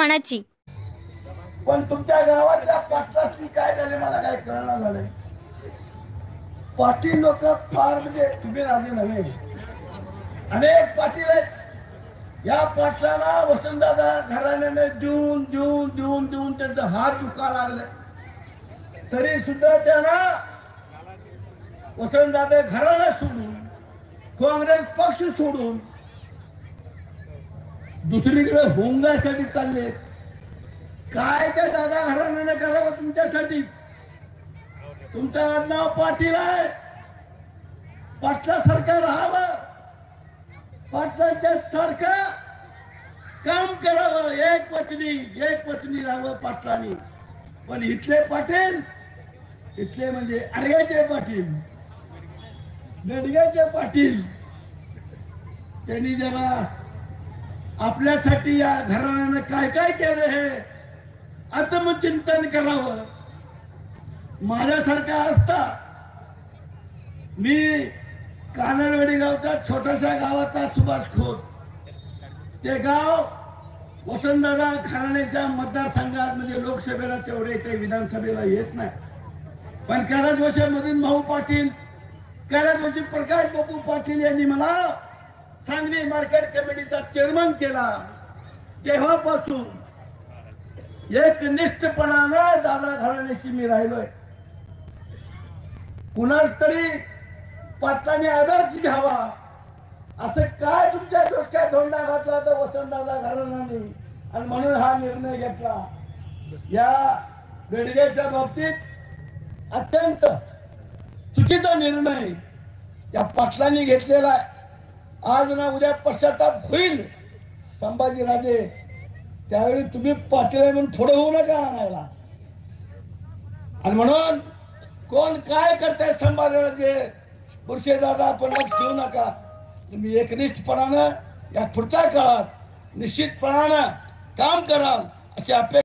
मनाची. पण तुमच्या गावातल्या पाटलासनी काय झाले मला काय कळणार झालंय. पाटील लोक फार म्हणजे तुम्ही राजे नव्हे, अनेक पाटील आहेत. या पाटलांना वसंतदादा घराण्याने देऊन देऊन देऊन देऊन त्यांचा हात दुखा लागले, तरी सुद्धा त्यांना वसंतदादा घराणा सोडून काँग्रेस पक्ष सोडून दुसरीकडे होंगासाठी चालले. काय त्या दादा घराण्याने करावं तुमच्यासाठी? तुमचं आडनाव पाटील आहे, पाटलासारखं राहावं, पाटलांच्या सारखं काम करावं, एक वचनी राहावं पाटलांनी. पण इथले पाटील, इथले म्हणजे अडग्याचे पाटील, नडग्याचे पाटील, त्यांनी जरा आपल्यासाठी या घराण्यानं काय काय केलं हे आत्मचिंतन करावं. माझ्यासारखा असता, मी कानडवाडी गावचा छोटासा गावाचा सुभाष खोत, ते गाव वसंतदादा घराण्याच्या मतदारसंघात म्हणजे लोकसभेला तेवढे ते विधानसभेला येत नाही. पण कैलासवासी मधून भाऊ पाटील, कैलासवासी प्रकाश बापू पाटील यांनी मला सांगली मार्केट कमिटीचा चेअरमन केला. तेव्हापासून एक निष्ठपणानं दादा घराण्याशी मी राहिलोय. कुणाच तरी पाटलाने आदर्श घ्यावा असं काय तुमच्या डोक्यात धोंडा घातला तर वसंतदादा घराण्याने, आणि म्हणून हा निर्णय घेतला. या बेडग्याच्या बाबतीत अत्यंत चुकीचा निर्णय या पाटलांनी घेतलेला आहे. आज ना उद्या पश्चाताप होईल. संभाजीराजे त्यावेळी तुम्ही पाटील म्हणून पुढे होऊ नका आणायला. आणि म्हणून कोण काय करताय संभाजीराजे बुरशेदादा आपण लक्ष ठेवू नका. तुम्ही एकनिष्ठपणानं या पुढच्या काळात निश्चितपणानं काम कराल अशी अपेक्षा